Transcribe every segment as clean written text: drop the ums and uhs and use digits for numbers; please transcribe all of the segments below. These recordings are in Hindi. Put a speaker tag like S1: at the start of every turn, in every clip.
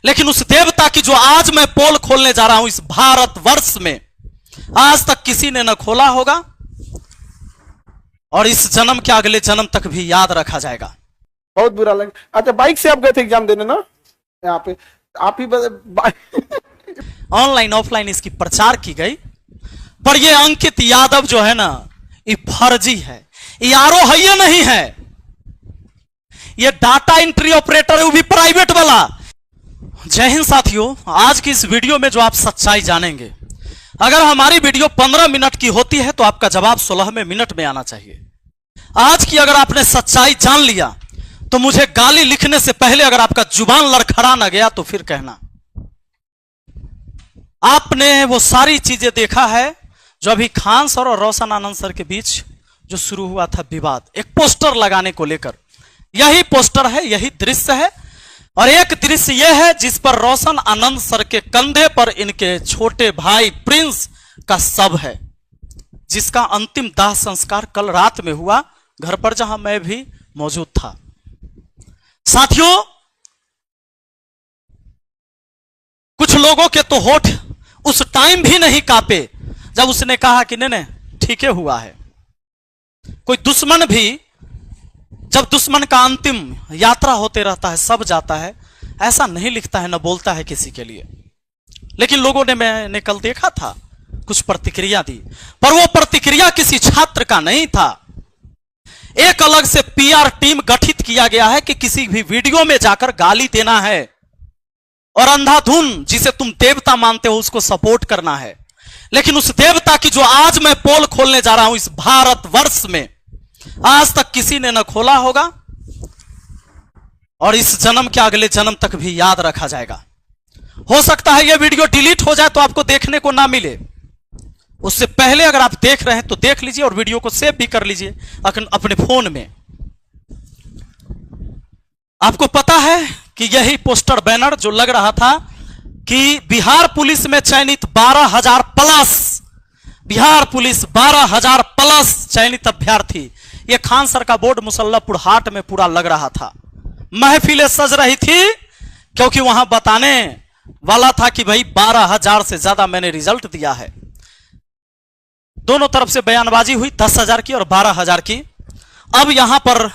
S1: लेकिन उस देवता की जो आज मैं पोल खोलने जा रहा हूं इस भारतवर्ष में, आज तक किसी ने न खोला होगा और इस जन्म के अगले जन्म तक भी याद रखा जाएगा।
S2: बहुत बुरा लगा। अच्छा, बाइक से आप गए थे एग्जाम देने ना? यहाँ पे आप ही
S1: ऑनलाइन ऑफलाइन इसकी प्रचार की गई, पर ये अंकित यादव जो है ना, ये फर्जी है, ये आरो है, ये नहीं है, ये डाटा एंट्री ऑपरेटर है, वो भी प्राइवेट वाला। जय हिंद साथियों, आज की इस वीडियो में जो आप सच्चाई जानेंगे, अगर हमारी वीडियो 15 मिनट की होती है तो आपका जवाब 16वें मिनट में आना चाहिए। आज की अगर आपने सच्चाई जान लिया तो मुझे गाली लिखने से पहले अगर आपका जुबान लड़खड़ा ना गया तो फिर कहना। आपने वो सारी चीजें देखा है जो अभी खान सर और रोशन आनंद सर के बीच जो शुरू हुआ था विवाद, एक पोस्टर लगाने को लेकर। यही पोस्टर है, यही दृश्य है, और एक दृश्य यह है जिस पर रोशन आनंद सर के कंधे पर इनके छोटे भाई प्रिंस का शव है, जिसका अंतिम दाह संस्कार कल रात में हुआ घर पर, जहां मैं भी मौजूद था। साथियों, कुछ लोगों के तो होठ उस टाइम भी नहीं कांपे जब उसने कहा कि नहीं ठीक हुआ है। कोई दुश्मन भी जब दुश्मन का अंतिम यात्रा होते रहता है, सब जाता है, ऐसा नहीं लिखता है, न बोलता है किसी के लिए। लेकिन लोगों ने, मैंने कल देखा था, कुछ प्रतिक्रिया दी, पर वो प्रतिक्रिया किसी छात्र का नहीं था। एक अलग से पीआर टीम गठित किया गया है कि किसी भी वीडियो में जाकर गाली देना है और अंधाधुन जिसे तुम देवता मानते हो उसको सपोर्ट करना है। लेकिन उस देवता की जो आज मैं पोल खोलने जा रहा हूं इस भारतवर्ष में, आज तक किसी ने न खोला होगा और इस जन्म के अगले जन्म तक भी याद रखा जाएगा। हो सकता है यह वीडियो डिलीट हो जाए तो आपको देखने को ना मिले। उससे पहले अगर आप देख रहे हैं तो देख लीजिए और वीडियो को सेव भी कर लीजिए अपने फोन में। आपको पता है कि यही पोस्टर बैनर जो लग रहा था कि बिहार पुलिस में चयनित 12,000 प्लस, बिहार पुलिस 12,000 प्लस चयनित अभ्यर्थी, यह खान सर का बोर्ड मुसल्लापुर हाट में पूरा लग रहा था। महफिलें सज रही थी क्योंकि वहां बताने वाला था कि भाई 12,000 से ज्यादा मैंने रिजल्ट दिया है। दोनों तरफ से बयानबाजी हुई, 10,000 की और 12,000 की। अब यहां पर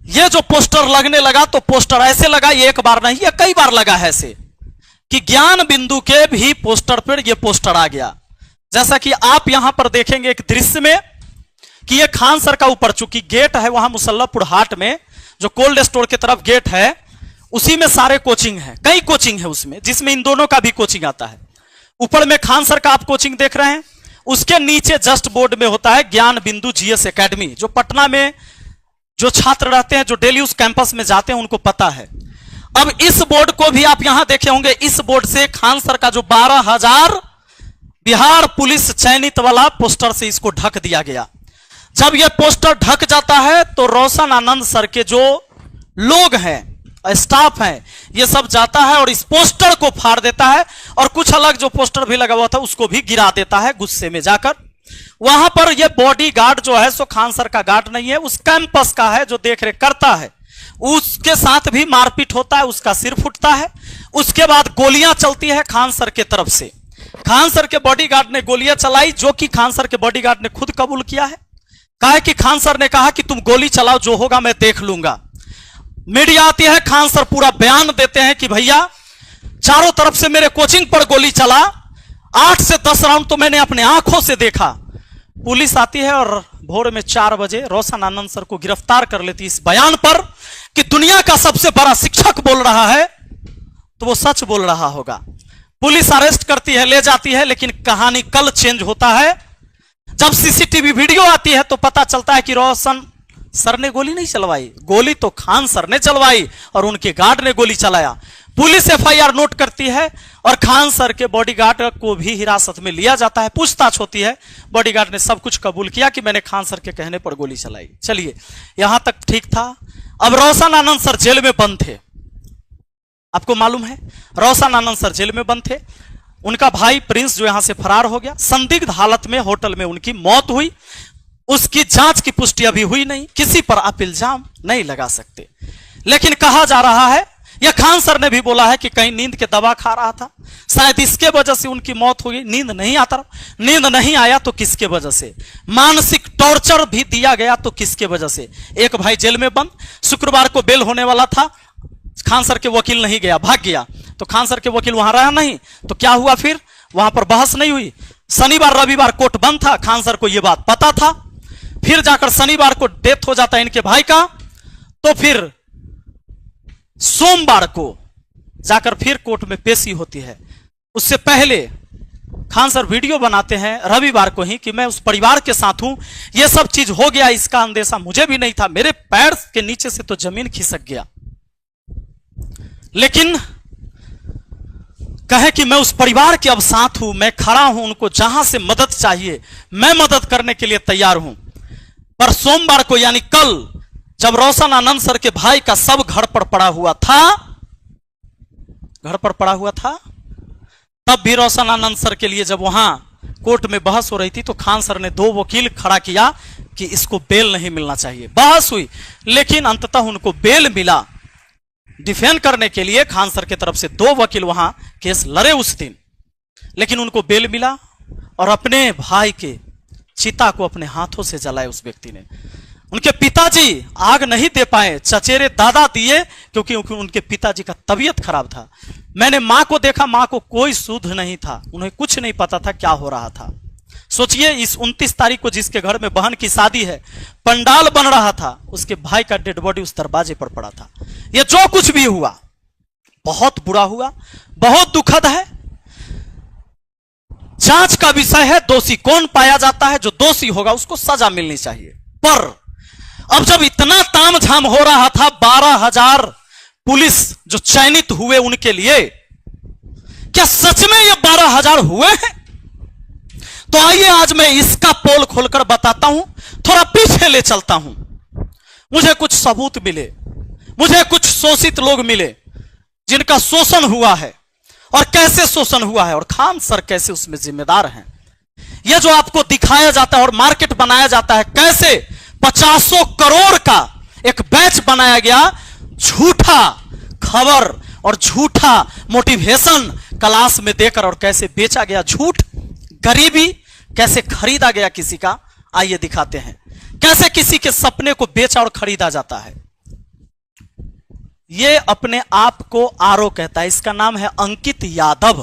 S1: यह जो पोस्टर लगने लगा तो पोस्टर ऐसे लगा, ये एक बार नहीं, ये कई बार लगा है ऐसे, कि ज्ञान बिंदु के भी पोस्टर पर यह पोस्टर आ गया। जैसा कि आप यहां पर देखेंगे एक दृश्य में कि यह खान सर का ऊपर चूंकि गेट है वहां मुसल्लापुर हाट में, जो कोल्ड स्टोर की तरफ गेट है, उसी में सारे कोचिंग है, कई कोचिंग है उसमें, जिसमें इन दोनों का भी कोचिंग आता है। ऊपर में खान सर का आप कोचिंग देख रहे हैं, उसके नीचे जस्ट बोर्ड में होता है ज्ञान बिंदु जीएस एकेडमी, जो पटना में जो छात्र रहते हैं, जो डेली उस कैंपस में जाते हैं, उनको पता है। अब इस बोर्ड को भी आप यहां देखे होंगे, इस बोर्ड से खान सर का जो 12,000 बिहार पुलिस चयनित वाला पोस्टर से इसको ढक दिया गया। जब यह पोस्टर ढक जाता है तो रोशन आनंद सर के जो लोग हैं, स्टाफ हैं, ये सब जाता है और इस पोस्टर को फाड़ देता है और कुछ अलग जो पोस्टर भी लगा हुआ था उसको भी गिरा देता है गुस्से में जाकर। वहां पर यह बॉडी गार्ड जो है सो खान सर का गार्ड नहीं है, उस कैंपस का है जो देख रेख करता है, उसके साथ भी मारपीट होता है, उसका सिर फूटता है। उसके बाद गोलियां चलती है खान सर के तरफ से। खान सर के बॉडीगार्ड ने गोलियां चलाई, जो कि खान सर के बॉडीगार्ड ने खुद कबूल किया है। कहा कि खान सर ने कहा कि तुम गोली चलाओ, जो होगा मैं देख लूंगा। मीडिया आती है, खान सर पूरा बयान देते हैं कि भैया चारों तरफ से मेरे कोचिंग पर गोली चला, 8 से 10 राउंड तो मैंने अपने आंखों से देखा। पुलिस आती है और भोर में 4 बजे रोशन आनंद सर को गिरफ्तार कर लेती इस बयान पर कि दुनिया का सबसे बड़ा शिक्षक बोल रहा है तो वो सच बोल रहा होगा। पुलिस अरेस्ट करती है, ले जाती है, लेकिन कहानी कल चेंज होता है। जब सीसीटीवी वीडियो आती है तो पता चलता है कि रोशन सर ने गोली नहीं चलवाई, गोली तो खान सर ने चलवाई और उनके गार्ड ने गोली चलाया। पुलिस एफआईआर नोट करती है और खान सर के बॉडीगार्ड को भी हिरासत में लिया जाता है, पूछताछ होती है। बॉडीगार्ड ने सब कुछ कबूल किया कि मैंने खान सर के कहने पर गोली चलाई। चलिए, यहां तक ठीक था। अब रोशन आनंद सर जेल में बंद थे, आपको मालूम है, रोशन आनंद सर जेल में बंद थे। उनका भाई प्रिंस जो यहां से फरार हो गया, संदिग्ध हालत में होटल में उनकी मौत हुई। उसकी जांच की पुष्टि अभी हुई नहीं, किसी पर आप इल्जाम नहीं लगा सकते। लेकिन कहा जा रहा है यह खान सर ने भी बोला है कि कहीं नींद के दवा खा रहा था, शायद इसके वजह से उनकी मौत हो गई। नींद नहीं आता, नींद नहीं आया तो किसके वजह से? मानसिक टॉर्चर भी दिया गया तो किसके वजह से? एक भाई जेल में बंद, शुक्रवार को बेल होने वाला था, खान सर के वकील नहीं गया, भाग गया। तो खान सर के वकील वहां रहा नहीं, तो क्या हुआ फिर? वहां पर बहस नहीं हुई। शनिवार रविवार कोर्ट बंद था, खान सर को यह बात पता था। फिर जाकर शनिवार को डेथ हो जाता है इनके भाई का, तो फिर सोमवार को जाकर फिर कोर्ट में पेशी होती है। उससे पहले खान सर वीडियो बनाते हैं रविवार को ही कि मैं उस परिवार के साथ हूं, यह सब चीज हो गया, इसका अंदेशा मुझे भी नहीं था, मेरे पैर के नीचे से तो जमीन खिसक गया। लेकिन कहे कि मैं उस परिवार के अब साथ हूं, मैं खड़ा हूं, उनको जहां से मदद चाहिए मैं मदद करने के लिए तैयार हूं। पर सोमवार को यानी कल, जब रोशन आनंद सर के भाई का सब घर पर पड़ा हुआ था, तब भी रोशन आनंद सर के लिए जब वहां कोर्ट में बहस हो रही थी, तो खान सर ने 2 वकील खड़ा किया कि इसको बेल नहीं मिलना चाहिए। बहस हुई, लेकिन अंततः उनको बेल मिला। डिफेंड करने के लिए खान सर की तरफ से 2 वकील वहां केस लड़े उस दिन, लेकिन उनको बेल मिला और अपने भाई के चिता को अपने हाथों से जलाए उस व्यक्ति ने। उनके पिताजी आग नहीं दे पाए, चचेरे दादा दिए, क्योंकि उनके पिताजी का तबीयत खराब था। मैंने मां को देखा, मां को कोई सुध नहीं था, उन्हें कुछ नहीं पता था क्या हो रहा था। सोचिए, इस 29 तारीख को जिसके घर में बहन की शादी है, पंडाल बन रहा था, उसके भाई का डेड बॉडी उस दरवाजे पर पड़ा था। यह जो कुछ भी हुआ बहुत बुरा हुआ, बहुत दुखद है। जांच का विषय है, दोषी कौन पाया जाता है, जो दोषी होगा उसको सजा मिलनी चाहिए। पर अब जब इतना तामझाम हो रहा था, 12,000 पुलिस जो चयनित हुए उनके लिए, क्या सच में ये 12,000 हुए हैं? तो आइए आज मैं इसका पोल खोलकर बताता हूं, थोड़ा पीछे ले चलता हूं। मुझे कुछ सबूत मिले, मुझे कुछ शोषित लोग मिले जिनका शोषण हुआ है, और कैसे शोषण हुआ है, और खान सर कैसे उसमें जिम्मेदार हैं। यह जो आपको दिखाया जाता है और मार्केट बनाया जाता है, कैसे 50 करोड़ का एक बैच बनाया गया, झूठा खबर और झूठा मोटिवेशन क्लास में देकर, और कैसे बेचा गया झूठ, गरीबी कैसे खरीदा गया किसी का। आइए दिखाते हैं कैसे किसी के सपने को बेचा और खरीदा जाता है। यह अपने आप को आरो कहता है, इसका नाम है अंकित यादव।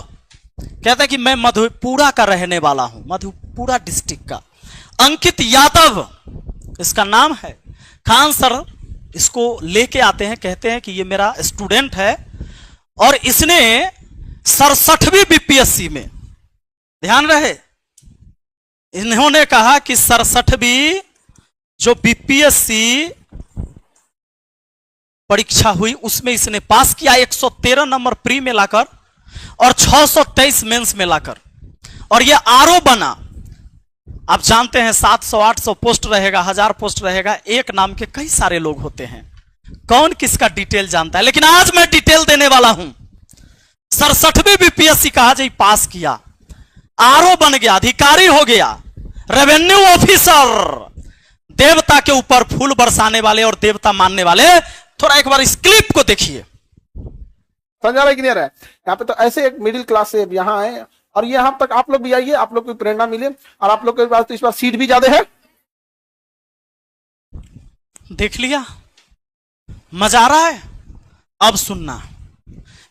S1: कहता है कि मैं मधेपुरा का रहने वाला हूं, मधेपुरा डिस्ट्रिक्ट का अंकित यादव इसका नाम है। खान सर इसको लेके आते हैं, कहते हैं कि ये मेरा स्टूडेंट है और इसने 67वीं बीपीएससी में, ध्यान रहे, इन्होंने कहा कि 67वीं जो बीपीएससी परीक्षा हुई उसमें इसने पास किया, 113 नंबर प्री में लाकर और 623 मेंस में लाकर, और यह आरओ बना। आप जानते हैं 700-800 पोस्ट रहेगा, 1000 पोस्ट रहेगा, एक नाम के कई सारे लोग होते हैं, कौन किसका डिटेल जानता है। लेकिन आज मैं डिटेल देने वाला हूं। 67वीं बीपीएससी कहा जी पास किया, आरओ बन गया, अधिकारी हो गया, रेवेन्यू ऑफिसर, देवता के ऊपर फूल बरसाने वाले और देवता मानने वाले। थोड़ा एक बार इस क्लिप को देखिए,
S2: समझ आ रहा है कि नहीं आ रहा है? यहाँ पे तो ऐसे एक मिडिल क्लास से यहाँ आए, और यहाँ तक आप लोग भी आइए, आप लोग को प्रेरणा मिले, और आप लोग के पास तो इस बार सीट भी ज्यादा है।
S1: देख लिया, मजा आ रहा है। अब सुनना,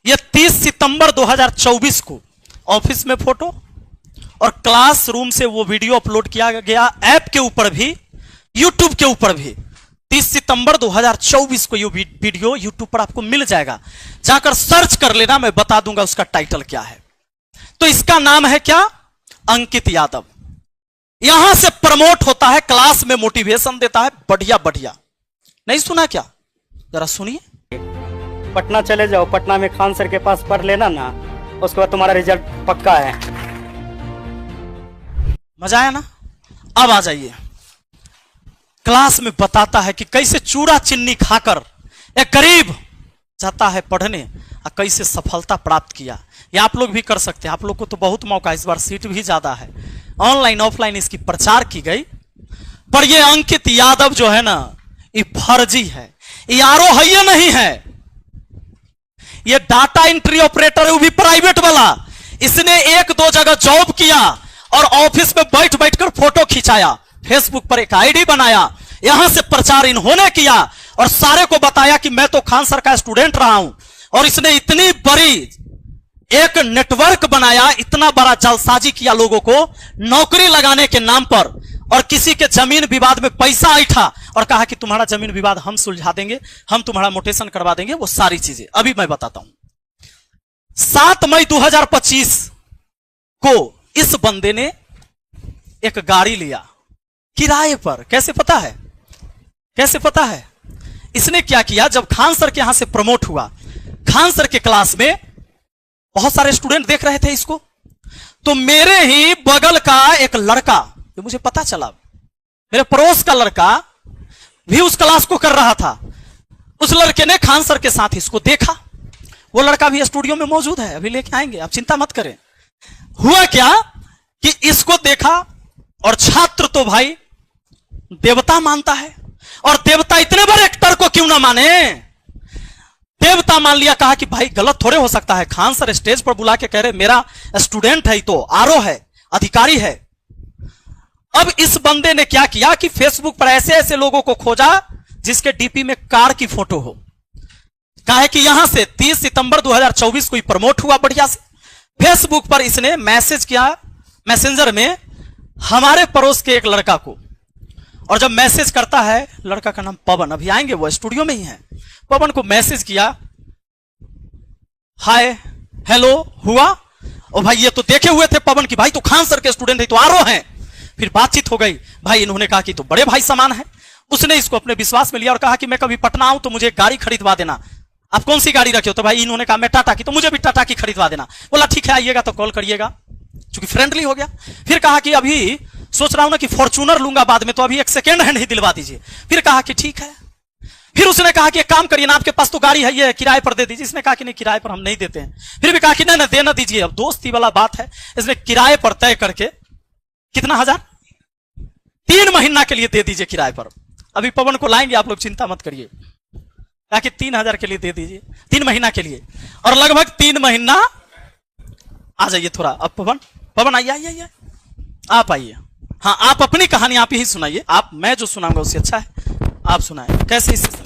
S1: यह 30 सितंबर 2024 को ऑफिस में फोटो और क्लासरूम से वो वीडियो अपलोड किया गया, ऐप के ऊपर भी, यूट्यूब के ऊपर भी। 30 सितंबर 2024 को ये वीडियो यूट्यूब पर आपको मिल जाएगा, जाकर सर्च कर लेना, मैं बता दूंगा उसका टाइटल क्या है। तो इसका नाम है क्या? अंकित यादव। यहां से प्रमोट होता है, क्लास में मोटिवेशन देता है, बढ़िया बढ़िया। नहीं सुना क्या? जरा सुनिए।
S3: पटना चले जाओ, पटना में खान सर के पास पढ़ लेना ना, उसके बाद तुम्हारा रिजल्ट पक्का है।
S1: मजा आया ना? अब आ जाइए, क्लास में बताता है कि कैसे चूड़ा चिन्नी खाकर एक गरीब जाता है पढ़ने और कैसे सफलता प्राप्त किया। ये आप लोग भी कर सकते हैं, आप लोग को तो बहुत मौका, इस बार सीट भी ज्यादा है, ऑनलाइन ऑफलाइन इसकी प्रचार की गई। पर ये अंकित यादव जो है ना, ये फर्जी है, ये आरो है, ये नहीं है। ये डाटा एंट्री ऑपरेटर है, वो भी प्राइवेट वाला। इसने एक दो जगह जॉब किया और ऑफिस में बैठ बैठकर फोटो खिंचाया, फेसबुक पर एक आईडी बनाया, यहां से प्रचार इन्होंने किया और सारे को बताया कि मैं तो खान सर का स्टूडेंट रहा हूं। और इसने इतनी बड़ी एक नेटवर्क बनाया, इतना बड़ा जालसाजी किया लोगों को नौकरी लगाने के नाम पर, और किसी के जमीन विवाद में पैसा ऐठा और कहा कि तुम्हारा जमीन विवाद हम सुलझा देंगे, हम तुम्हारा मोटेशन करवा देंगे, वो सारी चीजें अभी मैं बताता हूं। 7 मई 2025 को इस बंदे ने एक गाड़ी लिया किराए पर। कैसे पता है? कैसे पता है? इसने क्या किया, जब खान सर के यहां से प्रमोट हुआ, खान सर के क्लास में बहुत सारे स्टूडेंट देख रहे थे इसको, तो मेरे ही बगल का एक लड़का, जो मुझे पता चला, मेरे पड़ोस का लड़का भी उस क्लास को कर रहा था। उस लड़के ने खान सर के साथ इसको देखा। वो लड़का भी स्टूडियो में मौजूद है, अभी लेके आएंगे, आप चिंता मत करें। हुआ क्या कि इसको देखा, और छात्र तो भाई देवता मानता है, और देवता इतने बड़े एक्टर को क्यों ना माने, देवता मान लिया। कहा कि भाई गलत थोड़े हो सकता है, खान सर स्टेज पर बुला के कह रहे मेरा स्टूडेंट है, तो आरओ है, अधिकारी है। अब इस बंदे ने क्या किया कि फेसबुक पर ऐसे ऐसे लोगों को खोजा जिसके डीपी में कार की फोटो हो। कहा कि यहां से 30 सितंबर 2024 को प्रमोट हुआ बढ़िया से। फेसबुक पर इसने मैसेज किया मैसेंजर में हमारे पड़ोस के एक लड़का को, और जब मैसेज करता है, लड़का का नाम पवन, अभी आएंगे, वो स्टूडियो में ही है। पवन को मैसेज किया, हाय हेलो हुआ, और भाई ये तो देखे हुए थे पवन की, भाई तो खान सर के स्टूडेंट है, तो आरओ हैं। फिर बातचीत हो गई, भाई इन्होंने कहा कि तो बड़े भाई समान है। उसने इसको अपने विश्वास में लिया और कहा कि मैं कभी पटना आऊं तो मुझे एक गाड़ी खरीदवा देना। आप कौन सी गाड़ी रखे हो? तो भाई इन्होंने कहा मैं टाटा की, तो मुझे भी टाटा की खरीदवा देना। बोला ठीक है, आइएगा तो कॉल करिएगा, चूंकि फ्रेंडली हो गया। फिर कहा कि अभी सोच रहा हूं ना कि फॉर्च्यूनर लूंगा बाद में, तो अभी एक सेकेंड हैंड ही दिलवा दीजिए। फिर कहा कि ठीक है। फिर उसने कहा कि एक काम करिए ना, आपके पास तो गाड़ी है, ये किराए पर दे दीजिए। इसने कहा कि नहीं, किराए पर हम नहीं देते हैं। फिर भी कहा कि नहीं देना दीजिए। अब दोस्ती वाला बात है, इसने किराए पर तय करके कितना हजार, 3 महीना के लिए दे दीजिए किराए पर। अभी पवन को लाएंगे, आप लोग चिंता मत करिए। कहा कि 3000 के लिए दे दीजिए, 3 महीना के लिए। और लगभग 3 महीना, आ जाइए थोड़ा अब पवन आइए आइए आइए, आप आइए। हाँ, आप अपनी कहानी आप ही सुनाइए। आप, मैं जो सुनाऊंगा उससे अच्छा है आप सुनाए। कैसे इससे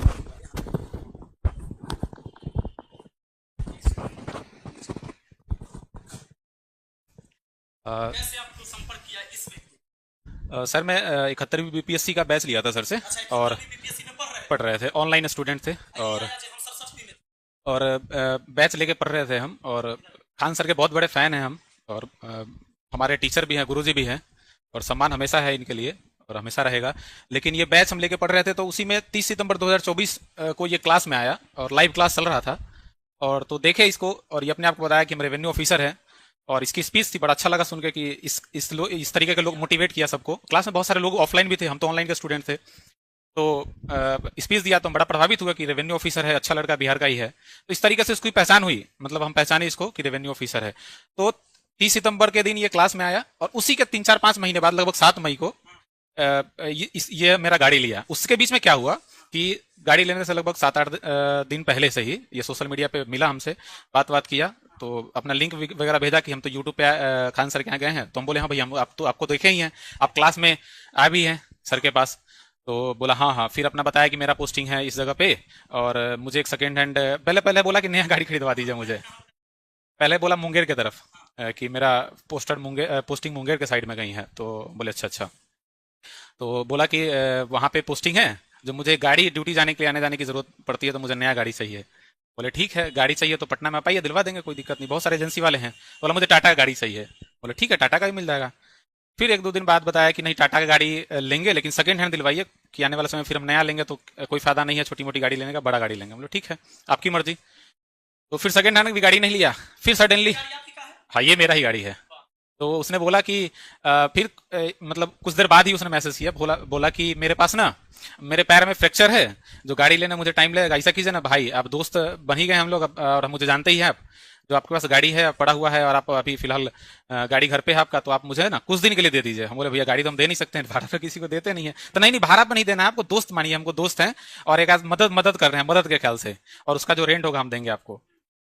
S1: कैसे आपको संपर्क किया इस व्यक्ति?
S4: सर मैं 71वीं बीपीएससी का बैच लिया था सर से, और
S1: बीपीएससी में
S4: पढ़ रहे थे, ऑनलाइन स्टूडेंट थे, और बैच लेके पढ़ रहे थे हम। और खान सर के बहुत बड़े फैन हैं हम, और हमारे टीचर भी हैं, गुरुजी भी हैं, और सम्मान हमेशा है इनके लिए और हमेशा रहेगा। लेकिन ये बैच हम लेके पढ़ रहे थे, तो उसी में 30 सितंबर 2024 को ये क्लास में आया और लाइव क्लास चल रहा था। और तो देखे इसको, और ये अपने आप को बताया कि हम रेवेन्यू ऑफिसर है, और इसकी स्पीच थी, बड़ा अच्छा लगा सुन के कि इस तरीके के लोग मोटिवेट किया सबको। क्लास में बहुत सारे लोग ऑफलाइन भी थे, हम तो ऑनलाइन के स्टूडेंट थे। तो स्पीच दिया तो हम बड़ा प्रभावित हुआ कि रेवेन्यू ऑफिसर है, अच्छा लड़का, बिहार का ही है। तो इस तरीके से इसकी पहचान हुई, मतलब हम पहचाने इसको कि रेवेन्यू ऑफिसर है। तो 30 सितंबर के दिन ये क्लास में आया, और उसी के 3-4-5 महीने बाद, लगभग 7 मई को ये मेरा गाड़ी लिया। उसके बीच में क्या हुआ कि गाड़ी लेने से लगभग 7-8 दिन पहले से ही ये सोशल मीडिया पे मिला हमसे, बात किया, तो अपना लिंक वगैरह भेजा कि हम तो यूट्यूब पे खान सर के यहाँ गए हैं। तो हम बोले हाँ भाई, हम आपको देखे ही हैं, आप क्लास में आ भी हैं सर के पास। तो बोला हाँ। फिर अपना बताया कि मेरा पोस्टिंग है इस जगह पे, और मुझे एक सेकेंड हैंड, पहले बोला कि नया गाड़ी खरीदवा दीजिए मुझे। पहले बोला मुंगेर की तरफ कि मेरा पोस्टिंग मुंगेर के साइड में गई है। तो बोले अच्छा। तो बोला कि वहाँ पे पोस्टिंग है, जो मुझे गाड़ी ड्यूटी जाने के लिए आने जाने की जरूरत पड़ती है, तो मुझे नया गाड़ी चाहिए। बोले ठीक है, गाड़ी चाहिए तो पटना में आप आइए, दिलवा देंगे, कोई दिक्कत नहीं, बहुत सारे एजेंसी वाले हैं। बोला मुझे टाटा का गाड़ी चाहिए। बोले ठीक है, टाटा का भी मिल जाएगा। फिर 1-2 दिन बाद बताया कि नहीं, टाटा का गाड़ी लेंगे, लेकिन सेकंड हैंड दिलवाइए, कि आने वाले समय फिर हम नया लेंगे तो कोई फायदा नहीं है छोटी मोटी गाड़ी लेने का, बड़ा गाड़ी लेंगे। बोले ठीक है, आपकी मर्जी। तो फिर सेकंड हैंड भी गाड़ी नहीं लिया। फिर सडनली, हाँ ये मेरा ही गाड़ी है। तो उसने बोला कि फिर मतलब कुछ देर बाद ही उसने मैसेज किया, बोला कि मेरे पास ना, मेरे पैर में फ्रैक्चर है, जो गाड़ी लेने मुझे टाइम लगेगा। ऐसा कीजिए ना भाई, आप दोस्त बन ही गए हम लोग, और मुझे जानते ही हैं आप, जो आपके पास गाड़ी है पड़ा हुआ है, और आप अभी फिलहाल गाड़ी घर पे है आपका, तो आप मुझे ना कुछ दिन के लिए दे दीजिए। हम बोले भैया गाड़ी तो हम दे नहीं सकते हैं, भाड़ा पे किसी को देते नहीं है। तो नहीं भाड़ा पे नहीं देना है आपको, दोस्त मानिए, हमको दोस्त हैं, और एक आज मदद कर रहे हैं, मदद के ख्याल से, और उसका जो रेंट होगा हम देंगे आपको।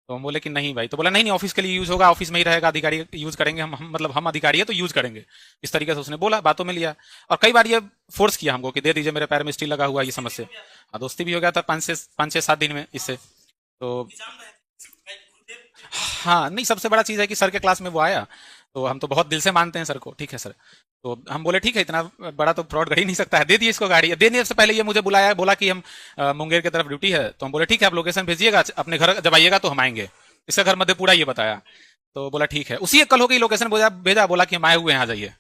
S4: तो हम बोले कि नहीं भाई, तो बोला नहीं नहीं ऑफिस के लिए यूज होगा, ऑफिस में ही रहेगा, अधिकारी यूज करेंगे, हम मतलब हम अधिकारी है तो यूज करेंगे, इस तरीके से उसने बोला, बातों में लिया। और कई बार ये फोर्स किया हमको कि दे दीजिए, मेरे पैर में स्टील लगा हुआ, ये समझ से। हाँ, दोस्ती भी हो गया था 5 से 7 दिन में इससे। तो हाँ नहीं, सबसे बड़ा चीज है कि सर के क्लास में वो आया, तो हम तो बहुत दिल से मानते हैं सर को, ठीक है सर। तो हम बोले ठीक है, इतना बड़ा तो फ्रॉड कर ही नहीं सकता है, दे दिए इसको गाड़ी। देने से पहले ये मुझे बुलाया, बोला कि हम मुंगेर की तरफ ड्यूटी है, तो हम बोले ठीक है, आप लोकेशन भेजिएगा, अपने घर जब आइएगा तो हम आएंगे। इसका घर मधेपुरा ये बताया, तो बोला ठीक है। उसी एक कल हो गई, लोकेशन भेजा, बोला कि हम आए हुए हैं, आ जाइए।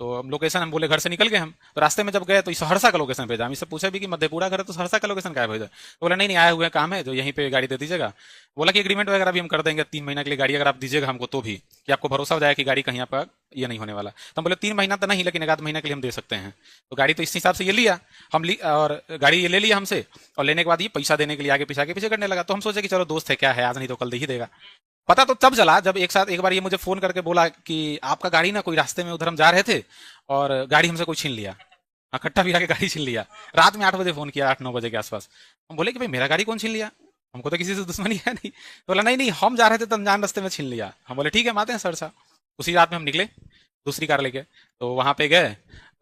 S4: तो हम लोकेशन, हम बोले घर से निकल गए हम, तो रास्ते में जब गए तो सहरसा का लोकेशन भेजा। हम इससे पूछा भी कि मधेपुरा घर है तो सहरसा का लोकेशन क्या भेजा? तो बोला नहीं नहीं, आए हुए काम है, जो यहीं पे गाड़ी दे दीजिएगा। बोला कि एग्रीमेंट वगैरह भी हम कर देंगे 3 महीना के लिए गाड़ी, अगर आप दीजिएगा हमको तो भी, कि आपको भरोसा हो जाए कि गाड़ी कहीं आपका ये नहीं होने वाला। तो हम बोले 3 महीना तो नहीं, लेकिन 1 आध महीना के लिए हम दे सकते हैं। तो गाड़ी तो इस हिसाब से ये लिया हम, और गाड़ी ये ले लिया हमसे, और लेने के बाद ये पैसा देने के लिए आगे पीछे करने लगा। तो हम सोचे कि चलो दोस्त है, क्या है, आज नहीं तो कल दे ही देगा। पता तो तब चला जब एक बार ये मुझे फोन करके बोला कि आपका गाड़ी ना कोई रास्ते में उधर हम जा रहे थे और गाड़ी हमसे कोई छीन लिया, खट्टा भी आके गाड़ी छीन लिया। रात में 8 बजे फोन किया, 8-9 बजे के आसपास। हम बोले कि भाई मेरा गाड़ी कौन छीन लिया, हमको तो किसी से दुश्मनी है नहीं। तो बोला नहीं नहीं, हम जा रहे थे तो अनजान रास्ते में छीन लिया। हम बोले ठीक है, माते हैं सर साहब। उसी रात में हम निकले दूसरी कार लेके, तो वहां पे गए।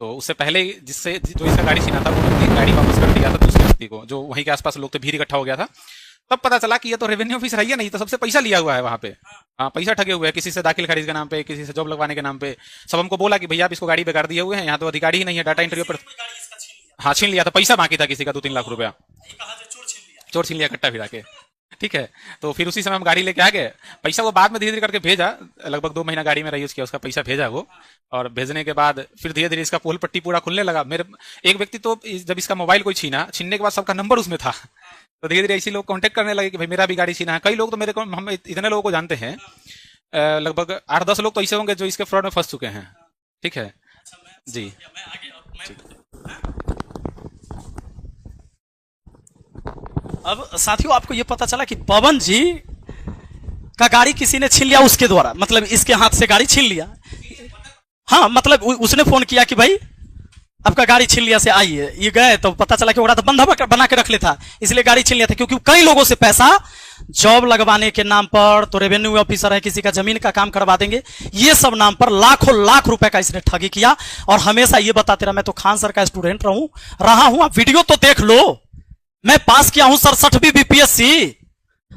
S4: तो उससे पहले जो इसका गाड़ी छीना था, वो गाड़ी वापस कर दिया था दूसरे व्यक्ति को, जो वहीं के आसपास लोग थे, भीड़ इकट्ठा हो गया था। तब पता चला कि ये तो रेवेन्यू ऑफिसर है, नहीं तो सबसे पैसा लिया हुआ है वहां पे। हाँ, पैसा ठगे हुए हैं, किसी से दाखिल खारिज के नाम पे, किसी से जॉब लगवाने के नाम पे। सब हमको बोला कि भैया आप इसको गाड़ी बेकार दिए हुए हैं, यहाँ तो अधिकारी ही नहीं है, डाटा इंटरव्यू पर। हाँ, छीन लिया था, पैसा बाकी था किसी का 2-3 लाख रुपया, चोर छीन लिया कट्टा फिरा के। ठीक है, तो फिर उसी समय हम गाड़ी लेके आ गए। पैसा वो बाद में धीरे धीरे करके भेजा, लगभग 2 महीना गाड़ी में रही उसकी, उसका पैसा भेजा वो। और भेजने के बाद फिर धीरे धीरे इसका पोल पट्टी पूरा खुलने लगा। मेरे एक व्यक्ति तो जब इसका मोबाइल कोई छीनने के बाद सबका नंबर उसमें था, तो धीरे धीरे ऐसे लोग कांटेक्ट करने लगे कि भाई मेरा भी गाड़ी छीना है। कई लोग तो मेरे को, हम इतने लोगों को जानते हैं, लगभग 8-10 लोग तो ऐसे होंगे जो इसके फ्रॉड में फंस चुके हैं। ठीक है जी।
S1: अब साथियों, आपको ये पता चला कि पवन जी का गाड़ी किसी ने छीन लिया उसके द्वारा, मतलब इसके हाथ से गाड़ी छीन लिया। हाँ, मतलब उसने फोन किया कि भाई आपका गाड़ी छीन लिया से आइए। ये गए तो पता चला कि वो तो बंधा बना के रख लेता, इसलिए गाड़ी छीन लिया था। क्योंकि कई लोगों से पैसा जॉब लगवाने के नाम पर, तो रेवेन्यू ऑफिसर है, किसी का जमीन का काम करवा देंगे, ये सब नाम पर लाखों लाख रुपए का इसने ठगी किया। और हमेशा ये बताते रहा, मैं तो खान सर का स्टूडेंट रहा हूं, आप वीडियो तो देख लो, मैं पास किया हूं 67वीं बीपीएससी,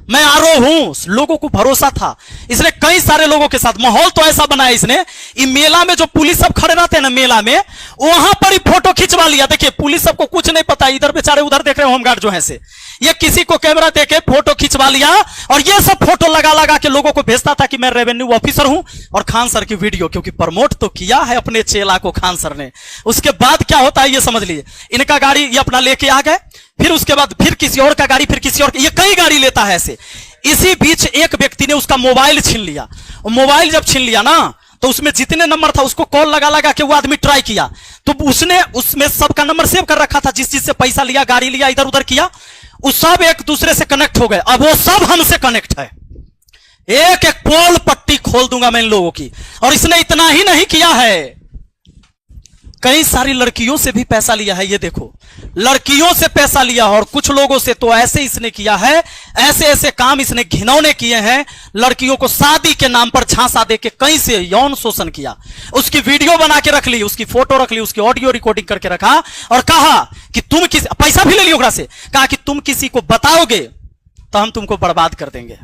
S1: मैं आरओ हूं। लोगों को भरोसा था, इसलिए कई सारे लोगों के साथ माहौल तो ऐसा बनाया इसने। ये मेला में जो पुलिस सब खड़े रहते हैं ना मेला में, वहां पर ही फोटो खिंचवा लिया। देखिए, पुलिस सबको कुछ नहीं पता, इधर बेचारे उधर देख रहे हैं होमगार्ड जो है से, ये किसी को कैमरा देके फोटो खिंचवा लिया, और ये सब फोटो लगा लगा के लोगों को भेजता था कि मैं रेवेन्यू ऑफिसर हूं। और खान सर की वीडियो, क्योंकि प्रमोट तो किया है अपने चेला को खान सर ने। उसके बाद क्या होता है ये समझ लीजिए, इनका गाड़ी ये अपना लेके आ गए, फिर उसके बाद फिर किसी और का गाड़ी, फिर किसी और, ये कई गाड़ी लेता है ऐसे। इसी बीच एक व्यक्ति ने उसका मोबाइल छीन लिया। मोबाइल जब छीन लिया ना, तो उसमें जितने नंबर था उसको कॉल लगा लगा के वो आदमी ट्राई किया, तो उसने उसमें सबका नंबर सेव कर रखा था, जिस चीज से पैसा लिया, गाड़ी लिया, इधर उधर किया, वो सब एक दूसरे से कनेक्ट हो गए। अब वो सब हमसे कनेक्ट है, एक एक पोल पट्टी खोल दूंगा मैं इन लोगों की। और इसने इतना ही नहीं किया है, कई सारी लड़कियों से भी पैसा लिया है। ये देखो, लड़कियों से पैसा लिया, और कुछ लोगों से तो ऐसे इसने किया है, ऐसे ऐसे काम इसने घिनौने किए हैं। लड़कियों को शादी के नाम पर झांसा देके कहीं से यौन शोषण किया, उसकी वीडियो बना के रख ली, उसकी फोटो रख ली, उसकी ऑडियो रिकॉर्डिंग करके रखा, और कहा कि तुम किसी, पैसा भी ले लिया से, कहा कि तुम किसी को बताओगे तो हम तुमको बर्बाद कर देंगे।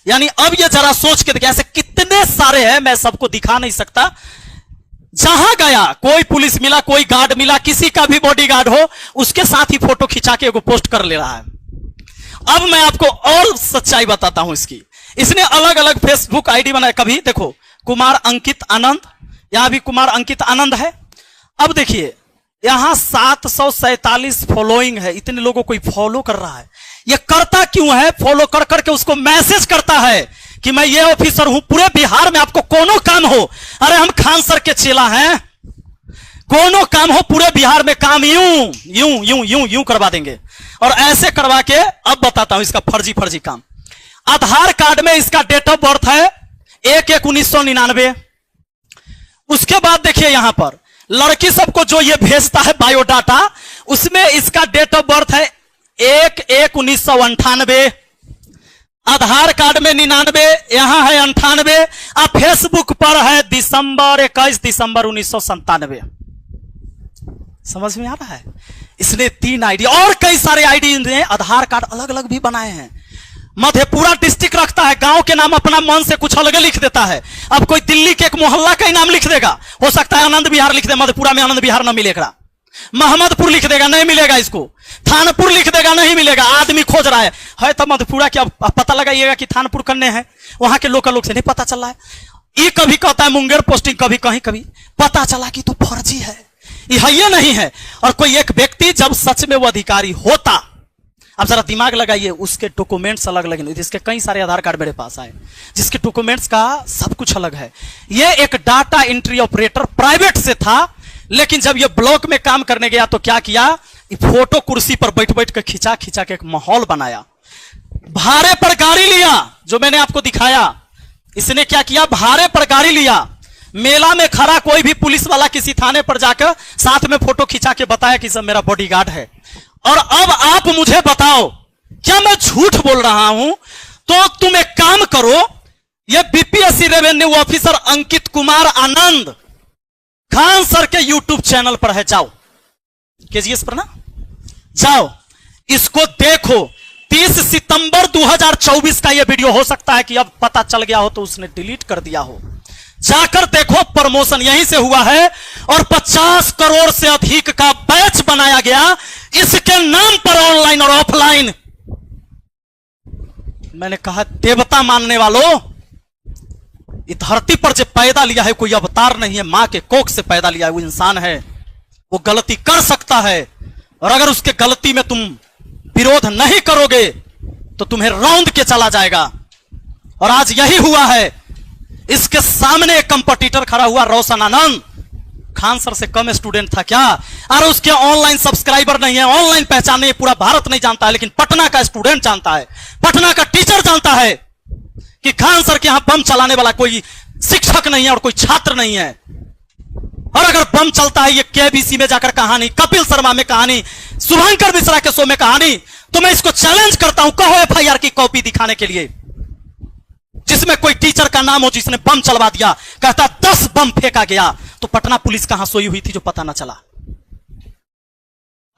S1: यानी अब ये जरा सोच के देखिए, ऐसे कितने सारे हैं, मैं सबको दिखा नहीं सकता। जहां गया कोई पुलिस मिला, कोई गार्ड मिला, किसी का भी बॉडीगार्ड हो, उसके साथ ही फोटो खिंचा के एगो पोस्ट कर ले रहा है। अब मैं आपको और सच्चाई बताता हूं इसकी। इसने अलग अलग फेसबुक आईडी बनाया, कभी देखो कुमार अंकित आनंद, यहां भी कुमार अंकित आनंद है। अब देखिए यहां 747 फॉलोइंग है, इतने लोगों को फॉलो कर रहा है। ये करता क्यों है? फॉलो कर करके उसको मैसेज करता है कि मैं ये ऑफिसर हूं, पूरे बिहार में आपको कोनो काम हो, अरे हम खान सर के चेला हैं, कोनो काम हो पूरे बिहार में, काम यूं यूं यूं यूं यूं करवा देंगे। और ऐसे करवा के अब बताता हूं इसका फर्जी काम। आधार कार्ड में इसका डेट ऑफ बर्थ है 1/1/1999। उसके बाद देखिए यहां पर लड़की सबको जो ये भेजता है बायोडाटा, उसमें इसका डेट ऑफ बर्थ है 1/1/1998। आधार कार्ड में 99, यहां है 98, अब फेसबुक पर है दिसंबर 21 दिसंबर 1997। समझ में आ रहा है? इसने 3 आईडी और कई सारे आईडी ने आधार कार्ड अलग अलग भी बनाए हैं। मधेपुरा डिस्ट्रिक्ट रखता है, गांव के नाम अपना मन से कुछ अलग लिख देता है। अब कोई दिल्ली के एक मोहल्ला का ही नाम लिख देगा, हो सकता है आनंद विहार लिख दे, मधेपुरा में आनंद विहार ना मिलेगा। मोहम्मदपुर लिख देगा, नहीं मिलेगा इसको। थानपुर लिख देगा, नहीं मिलेगा। आदमी खोज रहा है तो मधेपुरा क्या पता लगाइएगा कि थानपुर करने हैं, वहां के लोकल लोग से नहीं पता चल रहा है। ये कभी कहता है मुंगेर पोस्टिंग, कभी कहीं, कभी पता चला कि तो फर्जी है, ये नहीं है। और कोई एक व्यक्ति जब सच में वो अधिकारी होता, अब जरा दिमाग लगाइए, उसके डॉक्यूमेंट्स अलग अलग, जिसके कई सारे आधार कार्ड मेरे पास आए, जिसके डॉक्यूमेंट्स का सब कुछ अलग है। ये एक डाटा एंट्री ऑपरेटर प्राइवेट से था, लेकिन जब ये ब्लॉक में काम करने गया तो क्या किया, फोटो कुर्सी पर बैठ बैठ कर खिंचा खिंचा के एक माहौल बनाया। भाड़े पर गाड़ी लिया, जो मैंने आपको दिखाया। इसने क्या किया, भाड़े पर गाड़ी लिया, मेला में खड़ा कोई भी पुलिस वाला किसी थाने पर जाकर साथ में फोटो खिंचा के बताया कि सब मेरा बॉडीगार्ड है। और अब आप मुझे बताओ, क्या मैं झूठ बोल रहा हूं? तो तुम एक काम करो, ये BPSC revenue officer Ankit Kumar Anand Khan sir के यूट्यूब चैनल पर है, जाओ केजीएस पर ना, जाओ इसको देखो। 30 सितंबर 2024 का यह वीडियो, हो सकता है कि अब पता चल गया हो तो उसने डिलीट कर दिया हो, जाकर देखो। प्रमोशन यहीं से हुआ है और 50 करोड़ से अधिक का बैच बनाया गया इसके नाम पर, ऑनलाइन और ऑफलाइन। मैंने कहा देवता मानने वालों, इस धरती पर जो पैदा लिया है कोई अवतार नहीं है, मां के कोख से पैदा लिया है, वो इंसान है, वो गलती कर सकता है। और अगर उसके गलती में तुम विरोध नहीं करोगे तो तुम्हें रौंद के चला जाएगा। और आज यही हुआ है। इसके सामने एक कंपटीटर खड़ा हुआ, रोशन आनंद, खान सर से कम स्टूडेंट था क्या? और उसके ऑनलाइन सब्सक्राइबर नहीं है, ऑनलाइन पहचान नहीं है, पूरा भारत नहीं जानता है, लेकिन पटना का स्टूडेंट जानता है, पटना का टीचर जानता है कि खान सर के यहां बम चलाने वाला कोई शिक्षक नहीं है और कोई छात्र नहीं है। और अगर बम चलता है, ये केबीसी में जाकर कहानी, कपिल शर्मा में कहानी, शुभंकर मिश्रा के शो में कहानी, तो मैं इसको चैलेंज करता हूं, कहो एफआईआर की कॉपी दिखाने के लिए जिसमें कोई टीचर का नाम हो जिसने बम चलवा दिया। कहता 10 बम फेंका गया, तो पटना पुलिस कहां सोई हुई थी जो पता ना चला?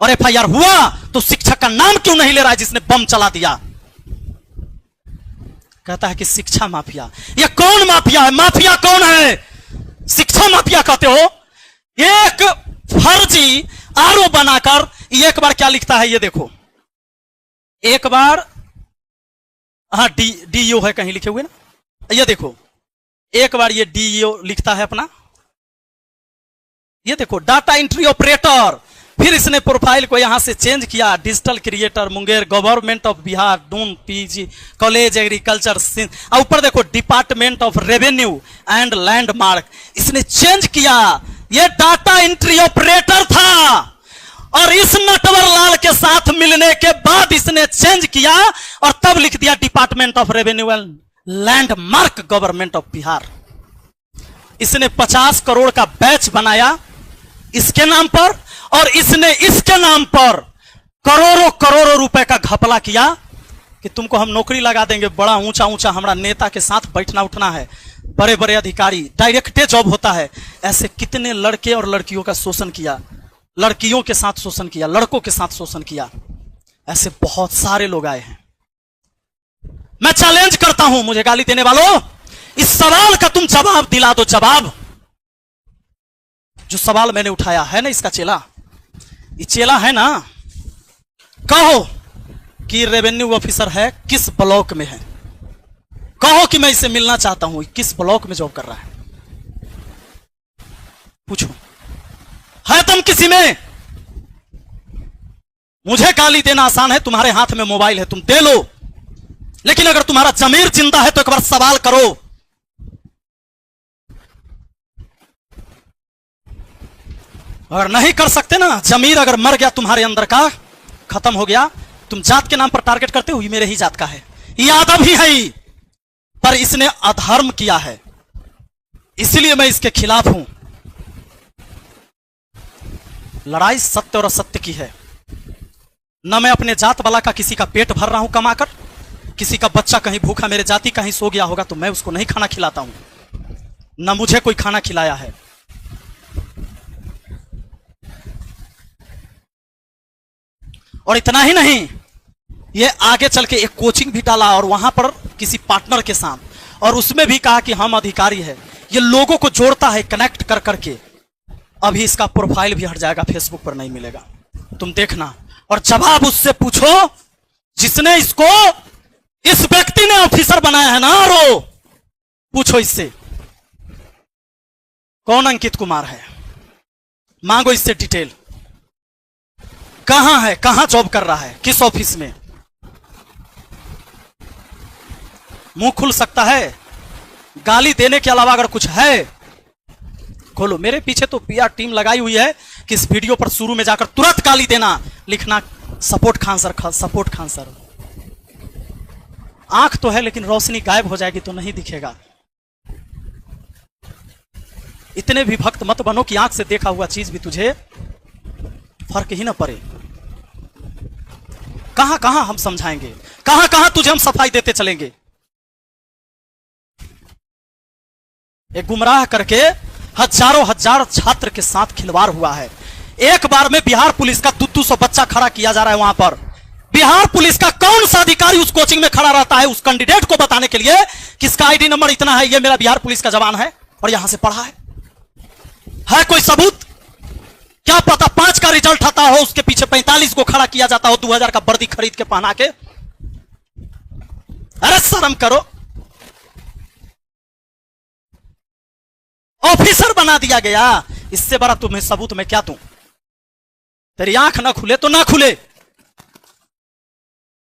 S1: और एफआईआर हुआ तो शिक्षक का नाम क्यों नहीं ले रहा है जिसने बम चला दिया? कहता है कि शिक्षा माफिया। ये कौन माफिया है? माफिया कौन है? शिक्षा माफिया कहते हो? एक फर्जी आरओ बनाकर एक बार क्या लिखता है, ये देखो, एक बार, हाँ डीईओ है कहीं लिखे हुए ना, ये देखो, एक बार ये डीईओ लिखता है अपना, ये देखो डाटा एंट्री ऑपरेटर। फिर इसने प्रोफाइल को यहां से चेंज किया, digital creator Munger, government of Bihar, Doon PG college agriculture, और ऊपर देखो department of revenue and landmark. इसने चेंज किया, ये डाटा एंट्री ऑपरेटर था। और इस नटवर लाल के साथ मिलने के बाद इसने चेंज किया और तब लिख दिया department of revenue and landmark, government of Bihar. इसने 50 करोड़ का बैच बनाया इसके नाम पर, और इसने इसके नाम पर करोड़ों करोड़ों रुपए का घपला किया कि तुमको हम नौकरी लगा देंगे, बड़ा ऊंचा ऊंचा हमारा नेता के साथ बैठना उठना है, बड़े बड़े अधिकारी, डायरेक्टे जॉब होता है। ऐसे कितने लड़के और लड़कियों का शोषण किया, लड़कियों के साथ शोषण किया, लड़कों के साथ शोषण किया, ऐसे बहुत सारे लोग आए हैं। मैं चैलेंज करता हूं मुझे गाली देने वालों, इस सवाल का तुम जवाब दिला दो। जवाब, जो सवाल मैंने उठाया है ना, इसका चेला, ये चेला है ना, कहो कि रेवेन्यू ऑफिसर है, किस ब्लॉक में है, कहो कि मैं इसे मिलना चाहता हूं, किस ब्लॉक में जॉब कर रहा है, पूछो, है तुम किसी में? मुझे गाली देना आसान है, तुम्हारे हाथ में मोबाइल है, तुम दे लो, लेकिन अगर तुम्हारा जमीर जिंदा है तो एक बार सवाल करो। अगर नहीं कर सकते ना, जमीर अगर मर गया तुम्हारे अंदर का, खत्म हो गया, तुम जात के नाम पर टारगेट करते हो, ये मेरे ही जात का है, यादव ही है, पर इसने अधर्म किया है, इसलिए मैं इसके खिलाफ हूं। लड़ाई सत्य और असत्य की है। न मैं अपने जात वाला का किसी का पेट भर रहा हूं कमाकर, किसी का बच्चा कहीं भूखा मेरे जाति कहीं सो गया होगा तो मैं उसको नहीं खाना खिलाता हूं, ना मुझे कोई खाना खिलाया है। और इतना ही नहीं, ये आगे चल के एक कोचिंग भी डाला और वहां पर किसी पार्टनर के साथ, और उसमें भी कहा कि हम अधिकारी है। ये लोगों को जोड़ता है कनेक्ट कर करके। अभी इसका प्रोफाइल भी हट जाएगा, फेसबुक पर नहीं मिलेगा, तुम देखना। और जवाब उससे पूछो जिसने इसको, इस व्यक्ति ने ऑफिसर बनाया है ना, रो पूछो इससे कौन अंकित कुमार है, मांगो इससे डिटेल, कहां है, कहां जॉब कर रहा है, किस ऑफिस में। मुंह खुल सकता है, गाली देने के अलावा अगर कुछ है खोलो। मेरे पीछे तो पीआर टीम लगाई हुई है कि इस वीडियो पर शुरू में जाकर तुरंत गाली देना, लिखना support Khan sir, support Khan sir. आंख तो है लेकिन रोशनी गायब हो जाएगी तो नहीं दिखेगा। इतने भी भक्त मत बनो कि आंख से देखा हुआ चीज भी तुझे फर्क ही ना पड़े। कहां कहां हम समझाएंगे, कहां कहां तुझे हम सफाई देते चलेंगे। एक गुमराह करके हजारों हजार छात्र के साथ खिलवाड़ हुआ है। एक बार में बिहार पुलिस का 200 बच्चा खड़ा किया जा रहा है वहां पर। बिहार पुलिस का कौन सा अधिकारी उस कोचिंग में खड़ा रहता है उस कैंडिडेट को बताने के लिए किसका आईडी नंबर इतना है, ये मेरा बिहार पुलिस का जवान है और यहां से पढ़ा है कोई सबूत? क्या पता 5 का रिजल्ट आता हो, उसके पीछे 45 को खड़ा किया जाता हो 2000 का वर्दी खरीद के पहना के। अरे शर्म करो, ऑफिसर बना दिया गया। इससे बड़ा तुम्हें सबूत मैं क्या दूं? तेरी आंख ना खुले तो ना खुले।